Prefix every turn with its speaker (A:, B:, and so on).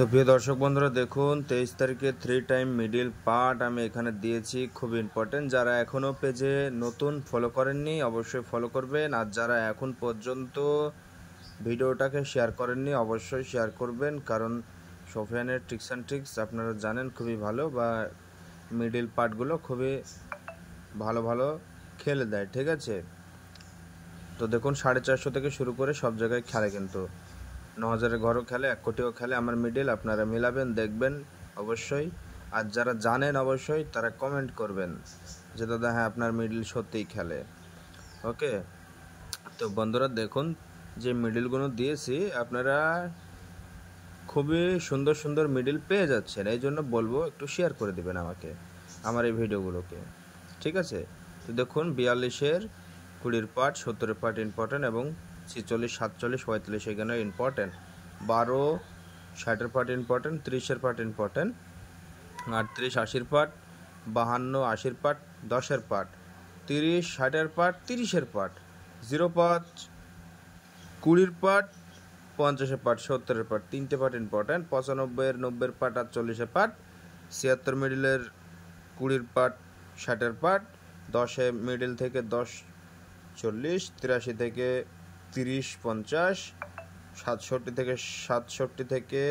A: তো প্রিয় দর্শক বন্ধুরা দেখুন 23 তারিখে 3 টাইম মিডিল পার্ট আমি এখানে দিয়েছি, খুব ইম্পর্টেন্ট। যারা এখনও পেজে নতুন ফলো করেননি অবশ্যই ফলো করবেন, আর যারা এখন পর্যন্ত ভিডিওটাকে শেয়ার করেননি অবশ্যই শেয়ার করবেন, কারণ সোফিয়ানের ট্রিক্স অ্যান্ড ট্রিক্স আপনারা জানেন খুবই ভালো, বা মিডিল পার্টগুলো খুবই ভালো ভালো খেলে দেয়, ঠিক আছে। তো দেখুন 450 থেকে শুরু করে সব জায়গায় খেলে, কিন্তু 9000-এর ঘরও খেলে, 1 কোটিও খেলে আমার মিডিল। আপনারা মিলাবেন, দেখবেন অবশ্যই। আর যারা জানেন অবশ্যই তারা কমেন্ট করবেন যে দাদা হ্যাঁ আপনার মিডিল সত্যিই খেলে। ওকে, তো বন্ধুরা দেখুন যে মিডিলগুলো দিয়েছি আপনারা খুবই সুন্দর সুন্দর মিডিল পেয়ে যাচ্ছেন, এই জন্য বলবো একটু শেয়ার করে দিবেন আমাকে আমার এই ভিডিওগুলোকে, ঠিক আছে। তো দেখুন 42-এর 20-এর পার্ট, 70-এর পার্ট ইম্পর্টেন্ট, এবং 46, 47, 45 এখানে ইম্পর্টেন্ট, 12, 60-এর পার্ট ইম্পর্টেন্ট, 30-এর পার্ট ইম্পর্টেন্ট, 38, 80-এর পার্ট, 52, 80-এর পার্ট, 10-এর পার্ট, 30, 60-এর পার্ট, 30-এর পার্ট, 05, 20-এর পার্ট, 50-এর পার্ট, 70-এর পার্ট, 3টে পার্ট ইম্পর্টেন্ট, 95-এর 90-এর পার্ট, 48-এর পার্ট, 76 মিডিলের 20-এর পার্ট, 60-এর পার্ট, 10-এ মিডিল থেকে 10, 40, 83 থেকে 30, 50, 67 থেকে